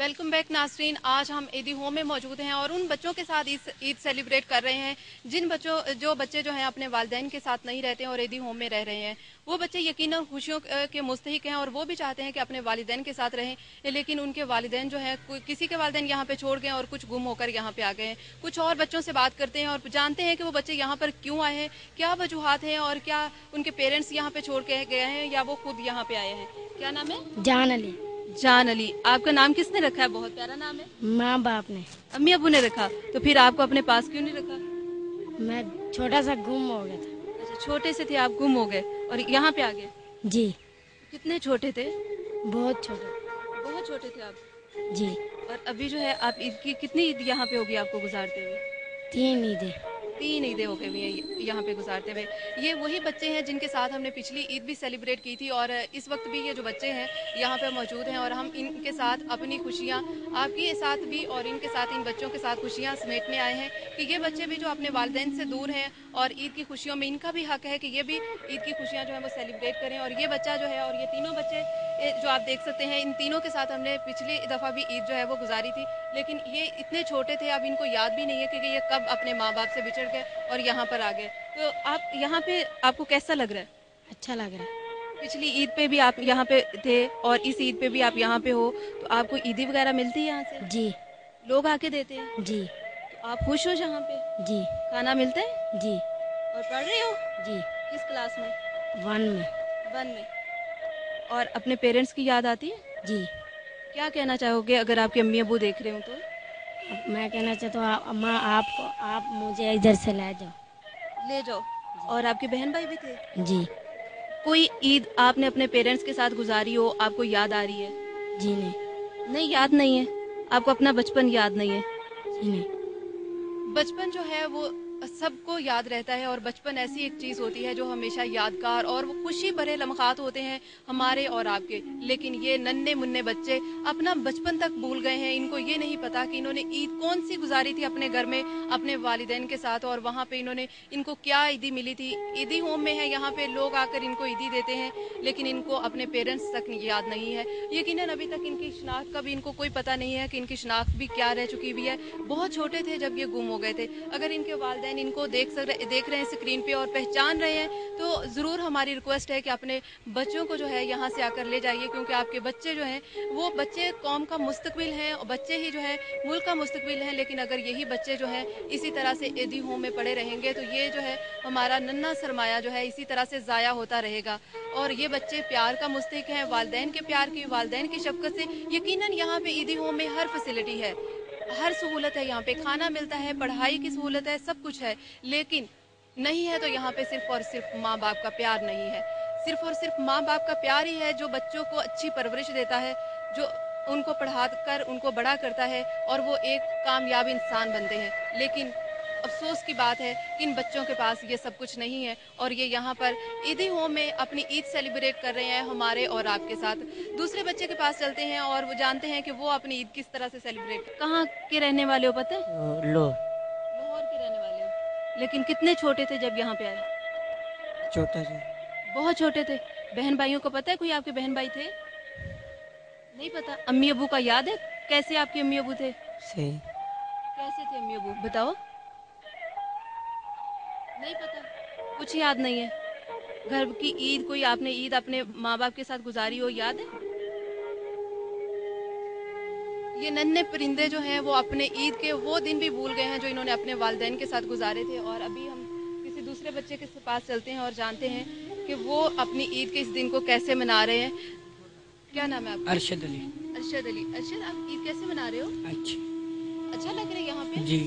Welcome back Nasreen. आज हम ईदी होम में मौजूद हैं और उन बच्चों के साथ ईद सेलिब्रेट कर रहे हैं जो बच्चे जो हैं अपने वालिदैन के साथ नहीं रहते हैं और ईदी होम में रह रहे हैं। वो बच्चे यकीनन खुशियों के मुस्तहिक हैं और वो भी चाहते हैं कि अपने वालिदैन के साथ रहें, लेकिन उनके वालिदैन जो है किसी के वालिदैन यहाँ पे छोड़ गए और कुछ गुम होकर यहाँ पे आ गए हैं। कुछ और बच्चों से बात करते हैं और जानते हैं कि वो बच्चे यहाँ पर क्यों आए हैं, क्या वजूहात हैं और क्या उनके पेरेंट्स यहाँ पे छोड़ के गए हैं या वो खुद यहाँ पे आए हैं। क्या नाम है? जान अली। जान अली। आपका नाम किसने रखा है? बहुत प्यारा नाम है। माँ बाप ने। अम्मी अबू ने रखा। तो फिर आपको अपने पास क्यों नहीं रखा? मैं छोटा सा गुम हो गया था। अच्छा, छोटे से थे आप, गुम हो गए और यहाँ पे आ गए? जी। कितने छोटे थे? बहुत छोटे। बहुत छोटे थे आप? जी। और अभी जो है आप ईद की कितनी ईद यहाँ पे होगी आपको गुजारते हुए? 3 ईदें। 3 ईदें हो गई हुई हैं यहाँ पे गुजारते हुए। ये वही बच्चे हैं जिनके साथ हमने पिछली ईद भी सेलिब्रेट की थी और इस वक्त भी ये जो बच्चे हैं यहाँ पे मौजूद हैं और हम इनके साथ अपनी खुशियाँ आपके साथ भी और इनके साथ इन बच्चों के साथ खुशियाँ समेटने आए हैं कि ये बच्चे भी जो अपने वालिदैन से दूर हैं और ईद की खुशियों में इनका भी हक है कि ये भी ईद की खुशियाँ जो है वो सेलिब्रेट करें। और ये बच्चा जो है और ये तीनों बच्चे जो आप देख सकते हैं, इन तीनों के साथ हमने पिछली दफ़ा भी ईद जो है वो गुजारी थी, लेकिन ये इतने छोटे थे अब इनको याद भी नहीं है कि ये कब अपने माँ बाप से बिछड़ गए और यहाँ पर आ गए। तो आप यहाँ पे आपको कैसा लग रहा है? अच्छा लग रहा है। पिछली ईद पे भी आप यहाँ पे थे और इस ईद पे भी आप यहाँ पे हो, तो आपको ईदी वगैरह मिलती है यहाँ से? जी। लोग आके देते हैं? जी। तो आप खुश हो यहाँ पे? जी। खाना मिलता है? जी। और पढ़ रहे हो? जी। किस क्लास में? 1 में। 1 में। और अपने पेरेंट्स की याद आती है? जी। क्या कहना चाहोगे अगर आपके अम्मी अबू देख रहे हो तो? मैं कहना चाहता हूँ अम्मा आप मुझे इधर से ले जाओ। ले जाओ। और आपके बहन भाई भी थे? जी। कोई ईद आपने अपने पेरेंट्स के साथ गुजारी हो, आपको याद आ रही है? जी नहीं। नहीं, याद नहीं है आपको? अपना बचपन याद नहीं है? जी नहीं। बचपन जो है वो सबको याद रहता है और बचपन ऐसी एक चीज़ होती है जो हमेशा यादगार और वो खुशी भरे लम्हात होते हैं हमारे और आपके। लेकिन ये नन्हे मुन्ने बच्चे अपना बचपन तक भूल गए हैं। इनको ये नहीं पता कि इन्होंने ईद कौन सी गुजारी थी अपने घर में अपने वालिदैन के साथ और वहाँ पे इनको क्या ईदी मिली थी। ईदी होम में है, यहाँ पे लोग आकर इनको ईदी देते हैं, लेकिन इनको अपने पेरेंट्स तक याद नहीं है। यकीनन अभी तक इनकी शनाख्त का भी इनको कोई पता नहीं है कि इनकी शनाख्त भी क्या रह चुकी हुई है। बहुत छोटे थे जब ये गुम हो गए थे। अगर इनके वालिदैन इनको देख रहे हैं स्क्रीन पे और पहचान रहे हैं तो ज़रूर हमारी रिक्वेस्ट है कि अपने बच्चों को जो है यहाँ से आकर ले जाइए, क्योंकि आपके बच्चे जो हैं वो बच्चे कौम का मुस्तकबिल हैं और बच्चे ही जो है मुल्क का मुस्तकबिल हैं। लेकिन अगर यही बच्चे जो हैं इसी तरह से ईदी होम में पड़े रहेंगे तो ये जो है हमारा नन्हा सरमाया जो है इसी तरह से ज़ाया होता रहेगा। और ये बच्चे प्यार का मुस्तहिक हैं, वालिदैन के प्यार की, वालिदैन की शफकत से। यकीनन यहाँ पे ईदी होम में हर फैसिलिटी है, हर सहूलत है, यहाँ पे खाना मिलता है, पढ़ाई की सहूलत है, सब कुछ है, लेकिन नहीं है तो यहाँ पे सिर्फ और सिर्फ माँ बाप का प्यार नहीं है। सिर्फ और सिर्फ माँ बाप का प्यार ही है जो बच्चों को अच्छी परवरिश देता है, जो उनको पढ़ा कर उनको बड़ा करता है और वो एक कामयाब इंसान बनते हैं। लेकिन अफसोस की बात है कि इन बच्चों के पास ये सब कुछ नहीं है और ये यहाँ पर ईदी होम में अपनी ईद सेलिब्रेट कर रहे हैं हमारे और आपके साथ। दूसरे बच्चे के पास चलते हैं और वो जानते हैं कि वो अपनी ईद किस तरह से सेलिब्रेट। कहाँ के रहने वाले हो पता है? लाहौर के रहने वाले हो। लेकिन कितने छोटे थे जब यहाँ पे आए? छोटा सा। बहुत छोटे थे। बहन भाइयों को पता है? कोई आपके बहन भाई थे? नहीं पता। अम्मी अबू का याद है? कैसे आपके अम्मी अबू थे? सही। कैसे थे अम्मी अबू बताओ? नहीं पता, कुछ याद नहीं है। घर की ईद कोई आपने ईद अपने माँ बाप के साथ गुजारी हो, याद है? ये नन्हे परिंदे जो हैं वो अपने ईद के वो दिन भी भूल गए हैं जो इन्होंने अपने वालिदैन के साथ गुजारे थे। और अभी हम किसी दूसरे बच्चे के पास चलते हैं और जानते हैं कि वो अपनी ईद के इस दिन को कैसे मना रहे हैं। क्या नाम है आपका? अरशद अली। अरशद अली। अरशद, आप ईद कैसे मना रहे हो? अच्छा लग रहा है यहाँ पे? जी।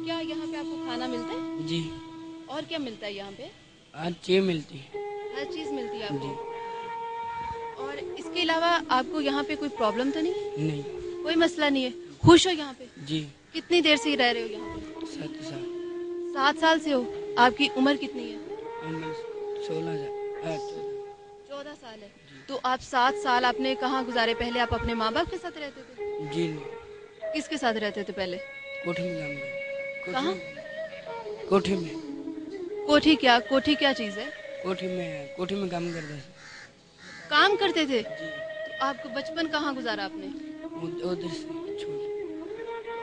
क्या यहाँ पे आपको खाना मिलता है? जी। और क्या मिलता है यहाँ पे? हर चीज मिलती है। हर चीज़ मिलती है आपको? और इसके अलावा आपको यहाँ पे कोई प्रॉब्लम तो नहीं? नहीं। कोई मसला नहीं है? खुश हो यहाँ पे? जी। कितनी देर से ही रह रहे हो यहाँ पे? 7 साल। 7 साल से हो। आपकी उम्र कितनी है? 14 साल है। तो आप 7 साल आपने कहाँ गुजारे? पहले आप अपने माँ बाप के साथ रहते थे? जी। किसके साथ रहते थे पहले? कोठी में काम करते। कहाँ? कोठी में। कोठी क्या चीज़ है? कोठी में काम करते थे। काम करते थे? जी। तो आपको बचपन कहाँ गुजारा आपने? उधर से छोड़।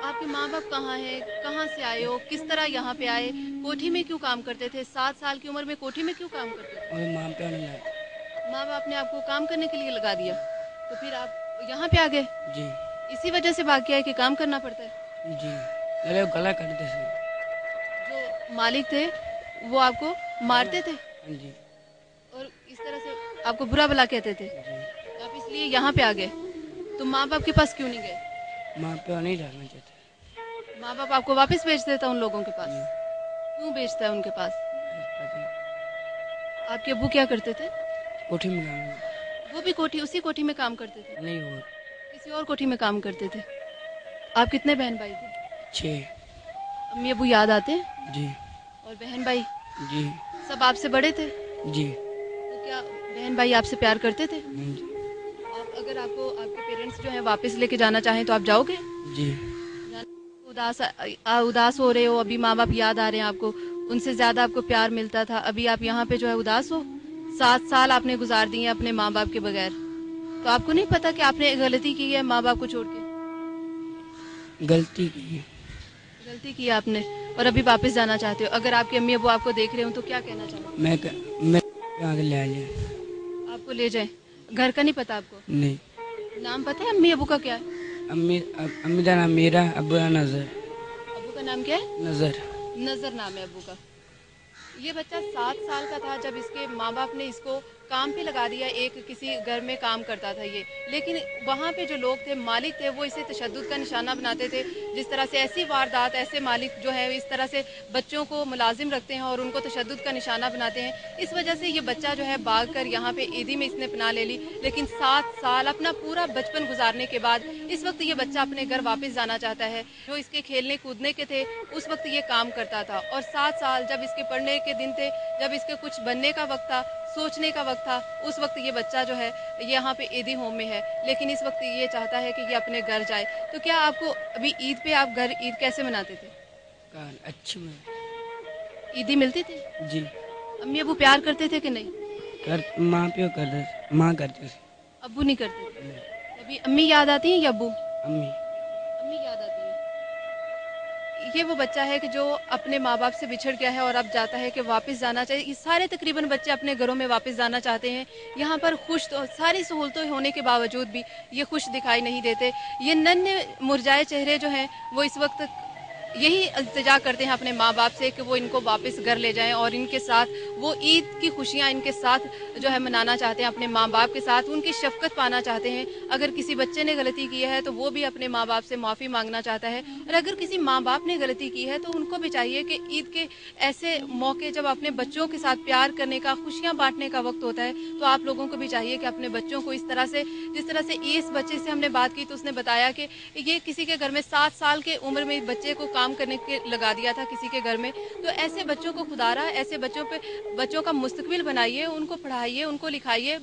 आपके माँ बाप कहाँ हैं? कहाँ से आए हो? किस तरह यहाँ पे आए? कोठी में क्यों काम करते थे? 7 साल की उम्र में कोठी में क्यों काम करते थे? और माँ पे नहीं लाते। माँ बाप ने आपको काम करने के लिए लगा दिया, तो फिर आप यहाँ पे आ गए? जी इसी वजह से भाग के आए कि काम करना पड़ता है? जी। अरे वो गला करते थे। जो मालिक थे वो आपको मारते थे हाँ जी और इस तरह से आपको बुरा भला कहते थे, जी। तो आप इसलिए यहाँ पे आ गए। तो माँ बाप के पास क्यों नहीं गए? माँ पे नहीं रहना चाहते। माँ बाप आपको वापस भेज देता उन लोगों के पास? जी। क्यों भेजता है उनके पास? पता नहीं। आपके अब्बू क्या करते थे? कोठी में काम वो भी कोठी, उसी कोठी में काम करते थे? नहीं हो। किसी और कोठी में काम करते थे? आप कितने बहन भाई थे? 6। अम्मी अब्बू याद आते हैं? जी और बहन भाई जी सब आपसे बड़े थे? जी। तो क्या बहन भाई आपसे प्यार करते थे? हाँ जी आप अगर आपको आपके पेरेंट्स जो है वापस लेके जाना चाहें तो आप जाओगे? जी। उदास हो रहे हो, अभी माँ बाप याद आ रहे हैं आपको, उनसे ज्यादा आपको प्यार मिलता था, अभी आप यहाँ पे जो है उदास हो? 7 साल आपने गुजार दिए अपने माँ बाप के बगैर, तो आपको नहीं पता कि आपने गलती की है माँ बाप को छोड़ के? गलती की है। गलती की है आपने और अभी वापस जाना चाहते हो। अगर आपके अम्मी अब्बू आपको देख रहे हो तो क्या कहना चाहोगे? मैं आगे ले आ जाए। आपको ले जाए? घर का नहीं पता आपको? नहीं। नाम पता है अम्मी अब्बू का क्या है? अम्मी का नाम मीरा, अब्बू का नजर। अब्बू का नाम क्या है? नजर। नजर नाम है अब्बू का। ये बच्चा 7 साल का था जब इसके माँ बाप ने इसको काम पे लगा दिया, एक किसी घर में काम करता था ये, लेकिन वहाँ पे जो लोग थे, मालिक थे, वो इसे तशद्दुद का निशाना बनाते थे। जिस तरह से ऐसी वारदात, ऐसे मालिक जो है इस तरह से बच्चों को मुलाजिम रखते हैं और उनको तशद्दुद का निशाना बनाते हैं, इस वजह से ये बच्चा जो है भाग कर यहाँ पे ईदी में इसने पनाह ले ली। लेकिन 7 साल अपना पूरा बचपन गुजारने के बाद इस वक्त ये बच्चा अपने घर वापस जाना चाहता है। जो इसके खेलने कूदने के थे उस वक्त ये काम करता था, और 7 साल जब इसके पढ़ने के दिन थे, जब इसके कुछ बनने का वक्त था, सोचने का वक्त था, उस वक्त ये बच्चा जो है यहाँ पे ईदी होम में है, लेकिन इस वक्त ये चाहता है कि ये अपने घर जाए। तो क्या आपको अभी ईद पे आप घर ईद कैसे मनाते थे? अच्छी में। ईदी मिलती थी? जी। अम्मी अबू प्यार करते थे कि नहीं? माँ पे करते, माँ करती थी। अब्बू नहीं करते थे? अभी अम्मी याद आती है या अब्बू? अम्मी। अम्मी याद आती है। ये वो बच्चा है कि जो अपने माँ बाप से बिछड़ गया है और अब जाता है कि वापस जाना चाहिए। ये सारे तकरीबन बच्चे अपने घरों में वापस जाना चाहते हैं। यहाँ पर खुश, तो सारी सहूलतें होने के बावजूद भी ये खुश दिखाई नहीं देते। ये नन्हे मुरझाए चेहरे जो हैं वो इस वक्त यही इल्तिजा करते हैं अपने माँ बाप से कि वो इनको वापस घर ले जाएं और इनके साथ वो ईद की खुशियाँ इनके साथ जो है मनाना चाहते हैं, अपने माँ बाप के साथ उनकी शफकत पाना चाहते हैं। अगर किसी बच्चे ने गलती की है तो वो भी अपने माँ बाप से माफ़ी मांगना चाहता है, और अगर किसी माँ बाप ने गलती की है तो उनको भी चाहिए कि ईद के ऐसे मौके जब अपने बच्चों के साथ प्यार करने का, खुशियाँ बांटने का वक्त होता है, तो आप लोगों को भी चाहिए कि अपने बच्चों को इस तरह से, जिस तरह से इस बच्चे से हमने बात की तो उसने बताया कि ये किसी के घर में 7 साल के उम्र में बच्चे को काम करने के लगा दिया था किसी के घर में। तो ऐसे बच्चों को खुदारा, ऐसे बच्चों का मुस्तकबिल बनाइए, उनको पढ़ाइए, उनको लिखाइए।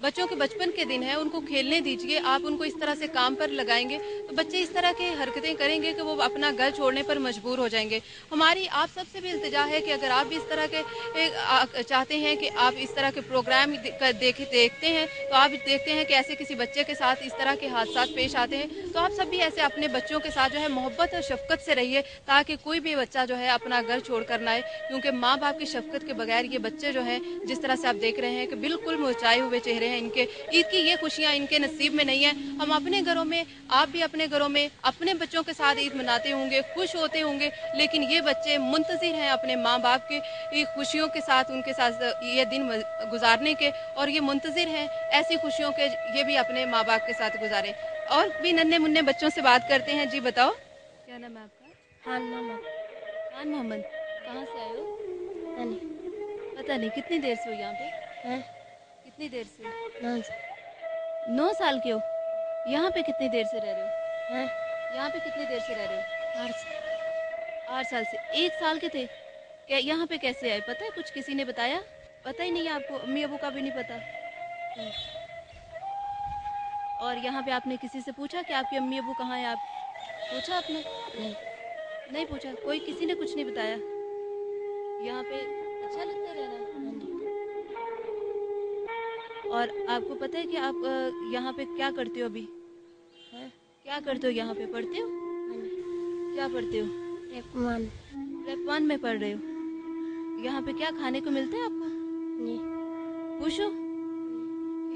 बच्चों के बचपन के दिन है, उनको खेलने दीजिए। आप उनको इस तरह से काम पर लगाएंगे तो बच्चे इस तरह की हरकतें करेंगे कि वो अपना घर छोड़ने पर मजबूर हो जाएंगे। हमारी आप सबसे भी इल्तिजा है कि अगर आप भी इस तरह के चाहते हैं कि आप इस तरह के प्रोग्राम देखते हैं, तो आप देखते हैं कि ऐसे किसी बच्चे के साथ इस तरह के हादसा पेश आते हैं, तो आप सब भी ऐसे अपने बच्चों के साथ जो है मोहब्बत और शफकत से रहिए, ताकि कोई भी बच्चा जो है अपना घर छोड़ कर ना आए। क्योंकि माँ बाप की शफकत के बगैर ये बच्चे जो हैं, जिस तरह से आप देख रहे हैं कि बिल्कुल मुरझाए हुए चेहरे हैं इनके, ईद की ये खुशियाँ इनके नसीब में नहीं है। हम अपने घरों में, आप भी अपने घरों में अपने बच्चों के साथ ईद मनाते होंगे, खुश होते होंगे, लेकिन ये बच्चे मुंतजिर हैं अपने माँ बाप की खुशियों के साथ, उनके साथ ये दिन गुजारने के, और ये मुंतजिर हैं ऐसी खुशियों के ये भी अपने माँ बाप के साथ गुजारें। और भी नन्हे मुन्ने बच्चों से बात करते हैं। जी बताओ, क्या नाम है आपका? खान मोहम्मद। खान मोहम्मद। कहाँ से आए हो? नहीं। पता नहीं। कितनी देर से हो यहाँ पे? हैं? कितनी देर से? 9 9 साल के हो? यहाँ पे कितनी देर से रह रहे हो? हैं? यहाँ पे कितनी देर से रह रहे हो? 8 साल। 8 साल से। 1 साल के थे क्या? यहाँ पे कैसे आए? पता है कुछ? किसी ने बताया? पता ही नहीं है आपको? अम्मी अबू का भी नहीं पता? नहीं। और यहाँ पे आपने किसी से पूछा कि आपकी अम्मी अबू कहाँ है? आप पूछा आपने? नहीं। नहीं पूछा? कोई किसी ने कुछ नहीं बताया? यहाँ पे अच्छा लगता है रहना? हाँ जी। और आपको पता है कि आप यहाँ पे क्या करते हो अभी? हैं? क्या करते हो यहाँ पे, पढ़ते हो? क्या पढ़ते हो? रेपमान प्रेप 1 में पढ़ रहे हो। यहाँ पे क्या खाने को मिलता है आपको? जी खुश हो?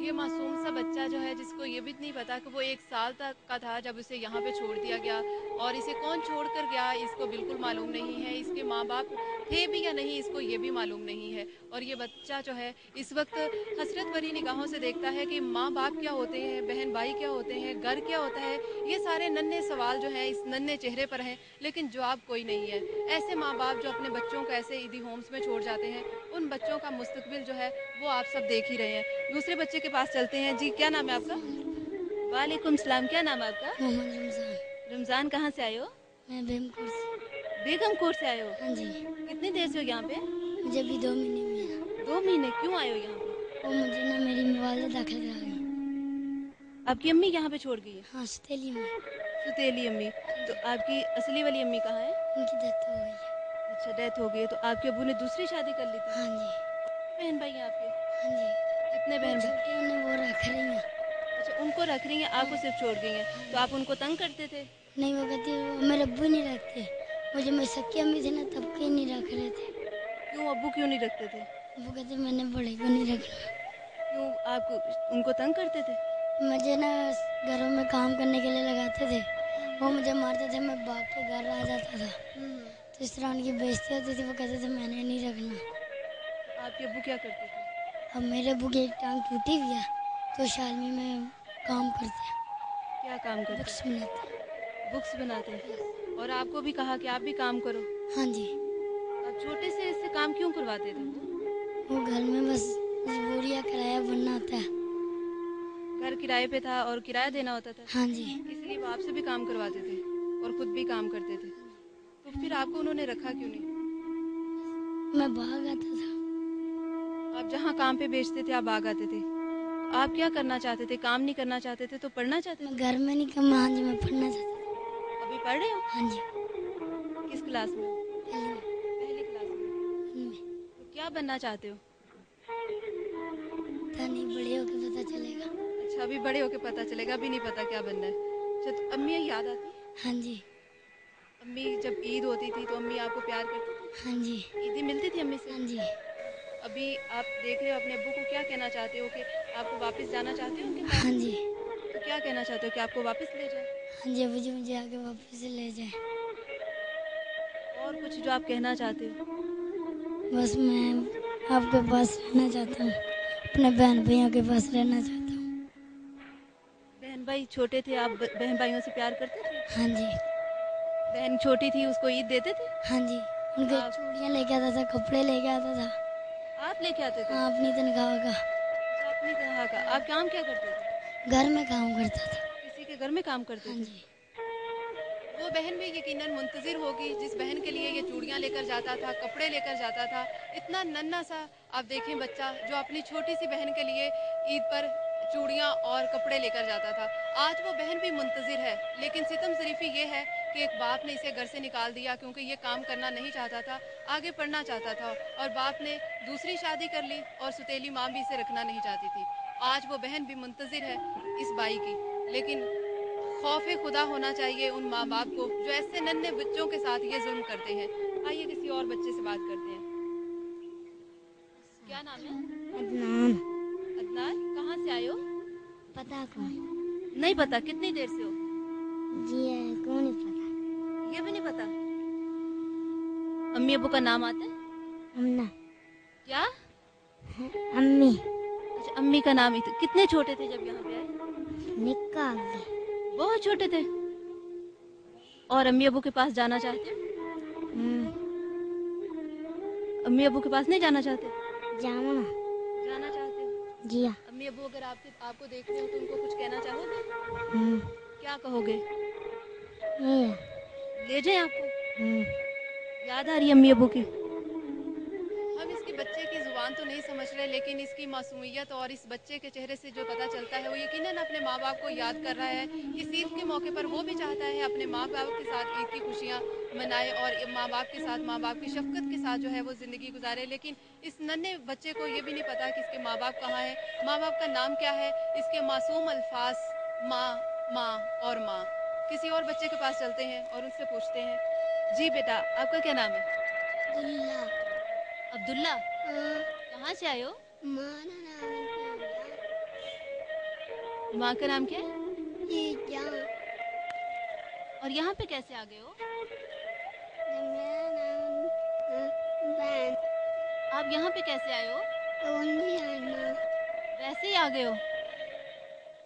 ये मासूम सा बच्चा जो है, जिसको ये भी नहीं पता कि वो 1 साल तक का था जब उसे यहाँ पे छोड़ दिया गया, और इसे कौन छोड़ कर गया इसको बिल्कुल मालूम नहीं है। इसके माँ बाप थे भी या नहीं इसको ये भी मालूम नहीं है। और ये बच्चा जो है इस वक्त हसरत भरी निगाहों से देखता है कि माँ बाप क्या होते हैं, बहन भाई क्या होते हैं, घर क्या होता है। ये सारे नन्हे सवाल जो हैं इस नन्हे चेहरे पर हैं, लेकिन जवाब कोई नहीं है। ऐसे माँ बाप जो अपने बच्चों को ऐसे ईदी होम्स में छोड़ जाते हैं, उन बच्चों का मुस्तकबिल जो है वो आप सब देख ही रहे हैं। दूसरे बच्चे के पास चलते हैं। जी, क्या नाम है आपका? वालेकुम सलाम, क्या नाम है आपका? मोहम्मद रमजान। रमजान, कहाँ से आए हो? मैं बेगमपुर से। बेगमपुर से आए हो? हाँ जी। कितनी देर से हो यहाँ पे? मुझे भी 2 महीने हुए हैं। 2 महीने? क्यों आए हो यहाँ पे? वो मुझे ना मेरी वालिदा दाखिल करा गई। आपकी अम्मी यहाँ पे छोड़ गई है? हाँ, सतेली में। सुतेली अम्मी। तो आपकी असली वाली अम्मी कहाँ है? उनकी डेथ हो गई है। अच्छा, डेथ हो गई है। तो आपके अबू ने दूसरी शादी कर ली थी? हाँ जी। बहन भाई हैं आपके? हाँ जी। कितने बहन भाई? छोटी उन्हें वो रख रही हैं। अच्छा, उनको रख रही हैं, आपको सिर्फ छोड़ गई हैं। तो आप उनको तंग करते थे? नहीं, वो कहती है मेरे अब्बू नहीं रखते। मुझे मेरी सकी अम्मी थी ना, तब के नहीं रख रहे थे। क्यों, अब्बू क्यों नहीं रखते थे? वो कहते मैंने बड़े को नहीं रखना। क्यों, आप उनको तंग करते थे? मुझे ना घरों में काम करने के लिए लगाते थे, वो मुझे मारते थे, मैं भाग के घर आ जाता था। तो इस तरह उनकी बेइज्जती होती थी। वो कहते थे मैंने नहीं रखना। आपके अब्बू क्या करते थे? अब मेरे अब्बू की एक टांग टूटी हुई है, तो शालमी में काम करते हैं, क्या काम करते बुक्स बनाते हैं। हैं? बुक्स बनाते हैं। और आपको भी कहा कि आप भी काम करो? हाँ जी। आप छोटे से इससे काम क्यों करवाते थे वो? वो घर में बस मजबूरियाँ किराया भरना होता है। घर किराए पे था और किराया देना होता था, हाँ जी। इसलिए वो आपसे भी काम करवाते थे और खुद भी काम करते थे। तो फिर आपको उन्होंने रखा क्यों नहीं? मैं भाग आता था। आप जहाँ काम पे बेचते थे आप भाग आते थे। तो आप क्या करना चाहते थे? काम नहीं करना चाहते थे तो पढ़ना चाहते मैं थे? घर में नहीं कम। हाँ जी, मैं पढ़ना चाहता था। अभी पढ़ रहे हो? हाँ जी। किस क्लास में? पहले में। पहली क्लास में। उनमें। तो क्या बनना चाहते हो? पता नहीं, बड़े होके पता चलेगा। अच्छा, अभी बड़े होके पता चलेगा, अभी नहीं पता क्या बनना है। अच्छा, तो अम्मी याद आती है? हाँ जी। अम्मी जब ईद होती थी तो अम्मी आपको प्यार करती थी? हाँ जी। ईदी मिलती थी अम्मी से? हाँ जी। अभी आप देख रहे हो अपने अब्बू को, क्या कहना चाहते हो कि आपको वापस जाना चाहते हो उनके पास? हाँ जी। तो क्या कहना चाहते हो कि आपको वापस ले जाए? हाँ जी, अभी जी मुझे आगे वापस से ले जाए। और कुछ जो आप कहना चाहते हो? बस मैं आपके पास रहना चाहता हूँ, अपने बहन भैया के पास रहना चाहता हूँ। बहन भाई छोटे थे, आप बहन भाइयों से प्यार करते थे? हाँ जी। बहन छोटी थी, उसको ईद देते थे? हाँ जी। उनके आप- चूड़ियाँ लेके आता था, कपड़े लेके आता था। आप लेके आते थे? हाँ, अपनी तनख्वाह का। अच्छा, अपनी तरह का। आप काम क्या करते थे? घर में काम करता था। किसी के घर में काम करते हाँ थे? जी। वो बहन भी यकीनन मुंतजिर होगी जिस बहन के लिए ये चूड़ियाँ लेकर जाता था, कपड़े लेकर जाता था। इतना नन्हा सा आप देखें बच्चा जो अपनी छोटी सी बहन के लिए ईद पर चूड़ियाँ और कपड़े लेकर जाता था। आज वो बहन भी मुंतजिर है, लेकिन सितम ज़रीफ़ी ये है कि एक बाप ने इसे घर से निकाल दिया क्योंकि ये काम करना नहीं चाहता था, आगे पढ़ना चाहता था, और बाप ने दूसरी शादी कर ली और सुतेली माँ भी इसे रखना नहीं चाहती थी। आज वो बहन भी मुंतजिर है इस बाई की, लेकिन खौफे खुदा होना चाहिए उन माँ बाप को जो ऐसे नन्हे बच्चों के साथ ये जुल्म करते हैं। आइए किसी और बच्चे से बात करते हैं। क्या नाम है? अदनान। अदनान, कहाँ से आए हो? पता कौन? नहीं पता। कितनी देर से हो? जी कौन नहीं पता। ये भी नहीं पता। अम्मी अबू का नाम आता है? अम्ना। क्या? अम्मी। अच्छा, अम्मी का नाम ही था। कितने छोटे थे जब यहाँ पे आए? निकाल दे। बहुत छोटे थे। और अम्मी अबू के पास जाना चाहते हो? अम्मी अबू के पास नहीं जाना चाहते? जाना ना। जाना चाहते हो? जी हाँ। अम्मी अबू अगर आपको देख रहे हो तो उनको कुछ कहना चाहोगे? क्या कहोगे? ले जाए आपको? याद आ रही है अम्मी अबू की? हम इसके बच्चे की जुबान तो नहीं समझ रहे, लेकिन इसकी मासूमियत और इस बच्चे के चेहरे से जो पता चलता है वो यकीनन अपने माँ बाप को याद कर रहा है। इस ईद के मौके पर वो भी चाहता है अपने माँ बाप के साथ ईद की खुशियाँ मनाए और माँ बाप के साथ, माँ बाप की शफकत के साथ जो है वो ज़िंदगी गुजारे। लेकिन इस नन्हे बच्चे को ये भी नहीं पता कि इसके माँ बाप कहाँ हैं, माँ बाप का नाम क्या है। इसके मासूम अल्फाज माँ, माँ और माँ। किसी और बच्चे के पास चलते हैं और उनसे पूछते हैं। जी बेटा, आपका क्या नाम है? दुल्ला। अब्दुल्ला। हाँ, कहाँ से आए हो? हमारा नाम माँ का नाम क्या है? ईजा। और यहाँ पे कैसे आ गए हो? मेरा नाम बैन। आप यहाँ पे कैसे आए हो? उन्हीं आना। वैसे ही आ गए हो?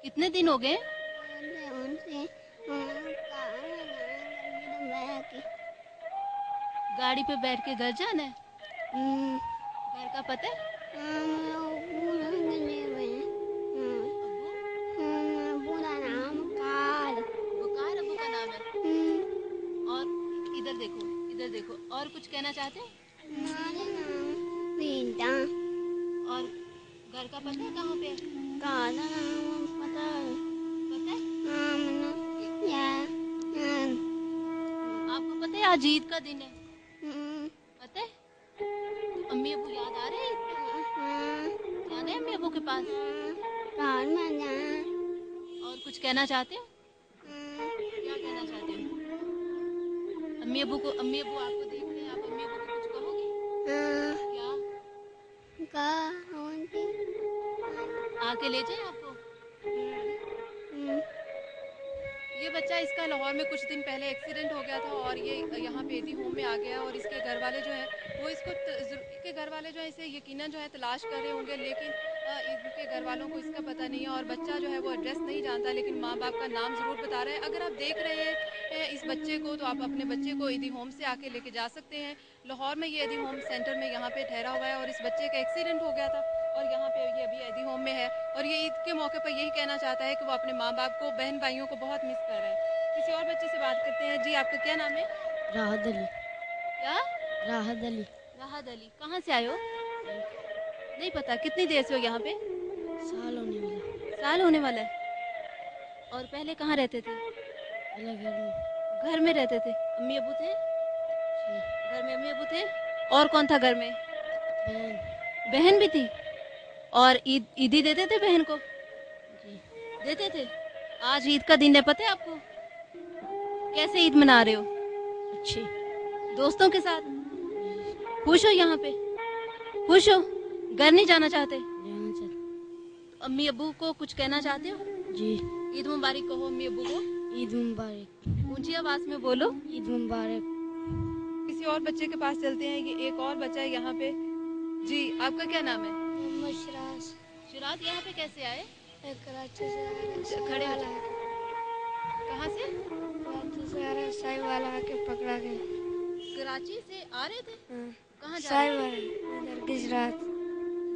कितने दिन हो गए? उनसे गाड़ी पे बैठ के घर जाना है? घर का पता है? बुकार अबू का नाम है। और इधर देखो, इधर देखो, और कुछ कहना चाहते हो? और घर का पता है कहाँ पे है? पता है? आपको पता है आज ईद का दिन है? पता है? अम्मी अबू याद आ रहे हैं? जाना है अम्मी अबू के पास? और कुछ कहना चाहते हो? क्या कहना चाहते हो? अम्मी अबू आपको देख रहे हैं, आप अम्मी अबू को कुछ कहोगे? क्या? आके ले जाए आपको? ये बच्चा, इसका लाहौर में कुछ दिन पहले एक्सीडेंट हो गया था और ये यहाँ पे एदी होम में आ गया और इसके घर वाले जो है वो इसके घर वाले जो है इसे यकीनन जो है तलाश कर रहे होंगे, लेकिन इनके घर वालों को इसका पता नहीं है और बच्चा जो है वो एड्रेस नहीं जानता, लेकिन माँ बाप का नाम ज़रूर बता रहे हैं। अगर आप देख रहे हैं इस बच्चे को, तो आप अपने बच्चे को एदी होम से आके लेके जा सकते हैं। लाहौर में ये एदी होम सेंटर में यहाँ पे ठहरा हुआ है और इस बच्चे का एक्सीडेंट हो गया था और यहाँ पे ये अभी एदी होम में है और ये ईद के मौके पर यही कहना चाहता है कि वो अपने माँ बाप को, बहन भाइयों को बहुत मिस कर रहे हैं। किसी और बच्चे से बात करते हैं। जी, आपका क्या नाम है? राहत अली। क्या? राहत अली। राहत अली। कहाँ से आए हो? नहीं पता। कितनी देर से हो यहाँ पे? साल होने वाला। साल होने वाला है। और पहले कहाँ रहते थे? पहले घर में। घर में रहते थे। अम्मी अबू थे? घर में अम्मी अबू थे। और कौन था घर में? बहन। बहन भी थी। और ईदी देते थे बहन को? जी। देते थे। आज ईद का दिन है, पता है आपको? कैसे ईद मना रहे हो? अच्छी। दोस्तों के साथ? खुश हो यहाँ पे? खुश हो? घर नहीं जाना चाहते? जाना चाहते। अम्मी अबू को कुछ कहना चाहते हो? जी। ईद मुबारक कहो अम्मी अबू को। ईद मुबारक। ऊंची आवाज में बोलो। ईद मुबारक। किसी और बच्चे के पास चलते हैं। ये एक और बच्चा है यहाँ पे। जी, आपका क्या नाम है? मोहम्मद शिराज। शिराज, यहाँ पे कैसे आए? कराची से खड़े हो जाओ। कहाँ से? कराची से आ रहे, साई वाला आके पकड़ा गया। कराची से आ रहे थे? कहाँ जा साई रहे थे? वाला इधर गुजरात।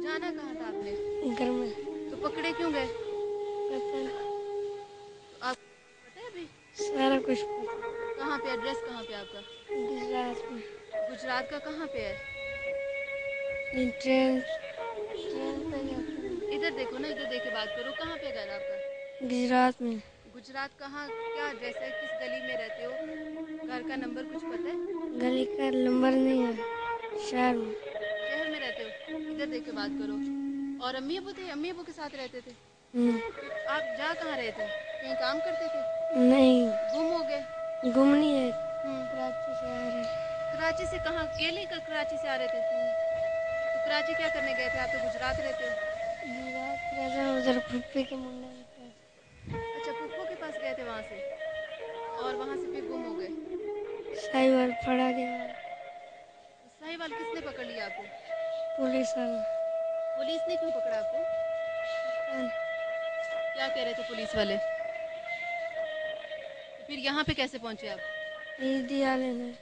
जाना कहाँ था आपने? घर में। तो पकड़े क्यों गए? पता नहीं। तो आप पता है अभी? सारा कुछ पता। कहाँ पे? एड्रेस कहाँ पे आपका? गुजरात में। गुजरात का कहाँ पे है? ट्रेन पे गया। इधर देखो ना, इधर देख के बात करो। कहाँ पे घर आपका? गुजरात में। गुजरात कहाँ? क्या एड्रेस है? किस गली में रहते हो? घर का नंबर कुछ पता है? गली का नंबर नहीं है। शहर में। शहर में रहते हो? इधर देख के बात करो। और अम्मी अबू थे? अम्मी अबू के साथ रहते थे? आप जा कहाँ रहे थे? कहीं काम करते थे? नहीं। गुम हो गए? गुम नहीं है। कराची से आ रहे। कराची से कहाँ? अकेले कराची से आ रहे थे? तो कराची क्या करने गए थे? आप तो गुजरात रहते हो। गुजरात रहते हैं, उधर फुप्पी के मुंडे के पास। अच्छा, फुप्पो के पास गए थे वहाँ से, और वहाँ से फिर गुम हो गए। साहिवाल पड़ा गया। साहिवाल किसने पकड़ लिया आपको? पुलिस वाला। पुलिस ने क्यों पकड़ा आपको? क्या कह रहे थे पुलिस वाले? फिर यहाँ पे कैसे पहुँचे आप? ईदी वाले ने।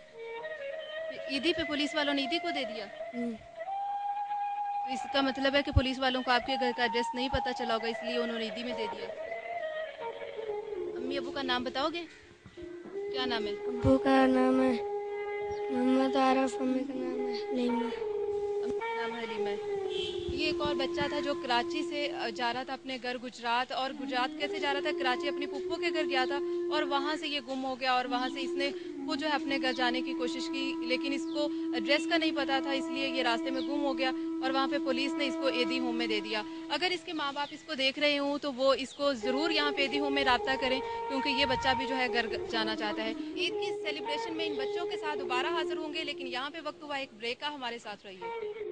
ईदी पे पुलिस वालों ने ईदी को दे दिया? इसका मतलब है कि पुलिस वालों को आपके घर का एड्रेस नहीं पता चला होगा, इसलिए उन्होंने ईदी में दे दिया। अम्मी अबू का नाम बताओगे? क्या नाम है? अब्बू का नाम है मोहम्मद आरफ, अम्मी का नाम है हलीमा। अम्मी का नाम हलीमा है। ये एक और बच्चा था जो कराची से जा रहा था अपने घर गुजरात, और गुजरात कैसे जा रहा था? कराची अपनी पुप्पो के घर गया था और वहाँ से ये गुम हो गया और वहाँ से इसने वो जो है अपने घर जाने की कोशिश की, लेकिन इसको एड्रेस का नहीं पता था, इसलिए ये रास्ते में गुम हो गया और वहाँ पे पुलिस ने इसको एदी होम में दे दिया। अगर इसके माँ बाप इसको देख रहे हों तो वो इसको ज़रूर यहाँ पे एदी होम में राब्ता करें, क्योंकि ये बच्चा भी जो है घर जाना चाहता है। ईद की सेलिब्रेशन में इन बच्चों के साथ दोबारा हाजिर होंगे, लेकिन यहाँ पे वक्त हुआ एक ब्रेक का। हमारे साथ रहिए।